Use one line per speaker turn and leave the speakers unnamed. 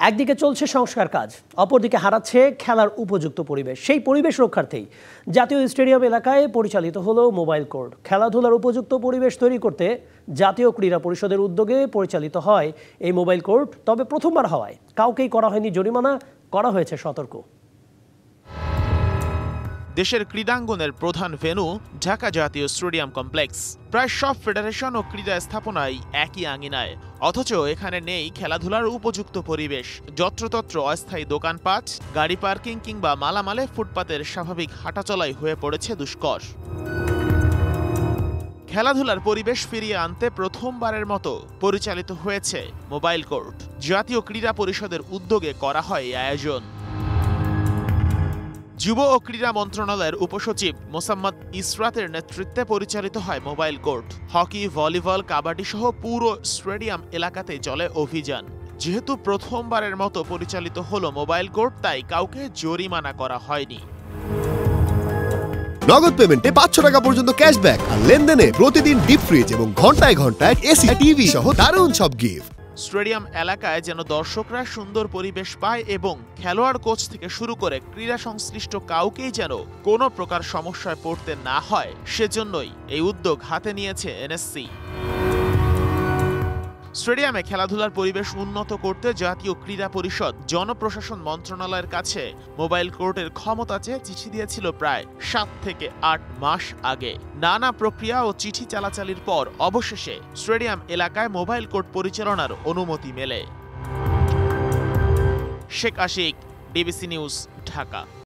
একদিকে চলছে সংস্কার কাজ, অপরদিকে হারাচ্ছে খেলার উপযুক্ত পরিবেশ। সেই পরিবেশ রক্ষার্থেই জাতীয় স্টেডিয়াম এলাকায় পরিচালিত হলো মোবাইল কোর্ট। খেলাধুলার উপযুক্ত পরিবেশ তৈরি করতে জাতীয় ক্রীড়া পরিষদের উদ্যোগে পরিচালিত হয় এই মোবাইল কোর্ট। তবে প্রথমবার হওয়ায় কাউকেই করা হয়নি জরিমানা, করা হয়েছে সতর্ক।
দেশের ক্রীড়াঙ্গনের প্রধান ভেন্যু ঢাকা জাতীয় স্টেডিয়াম কমপ্লেক্স। প্রায় সব ফেডারেশন ও ক্রীড়া স্থাপনায় একই আঙিনায়, অথচ এখানে নেই খেলাধুলার উপযুক্ত পরিবেশ। যত্রতত্র অস্থায়ী দোকানপাট, গাড়ি পার্কিং কিংবা মালামালে ফুটপাতের স্বাভাবিক হাঁটাচলাই হয়ে পড়েছে দুষ্কর। খেলাধুলার পরিবেশ ফিরিয়ে আনতে প্রথমবারের মতো পরিচালিত হয়েছে মোবাইল কোর্ট। জাতীয় ক্রীড়া পরিষদের উদ্যোগে করা হয় এই আয়োজন। যুব ও ক্রীড়া মন্ত্রণালয়ের উপসচিব মোসাম্মদ ইসরাতের নেতৃত্বে পরিচালিত হয় mobile court. Hockey, volleyball, kabaddi সহ পুরো স্টেডিয়াম এলাকাতে চলে অভিযান। যেহেতু প্রথমবারের মতো পরিচালিত হলো মোবাইল কোর্ট, তাই কাউকে জরিমানা করা হয়নি।
নগদ পেমেন্টে 500 টাকা পর্যন্ত ক্যাশব্যাক আর লেনদেনে প্রতিদিন ডিপ ফ্রিজ এবং ঘন্টায় ঘন্টায় এসি, টিভি সহ দারুণ সব গিফট।
স্টেডিয়াম এলাকায় যেন দর্শকরা সুন্দর পরিবেশ পায় এবং খেলোয়াড়, কোচ থেকে শুরু করে ক্রীড়া সংশ্লিষ্ট কাউকেই যেন কোনো প্রকার সমস্যায় পড়তে না হয়, সেজন্যই এই উদ্যোগ হাতে নিয়েছে এনএসসি। স্টেডিয়ামে খেলাধুলার পরিবেশ উন্নত করতে জাতীয় ক্রীড়া পরিষদ জনপ্রশাসন মন্ত্রণালয়ের কাছে মোবাইল কোর্টের ক্ষমতা চেয়ে চিঠি দিয়েছিল প্রায় 7 থেকে 8 মাস আগে। নানা প্রক্রিয়া ও চিঠি চালাচালির পর অবশেষে স্টেডিয়াম এলাকায় মোবাইল কোর্ট পরিচালনার অনুমতি মেলে। Sheikh Ashiq, DBC news, Dhaka.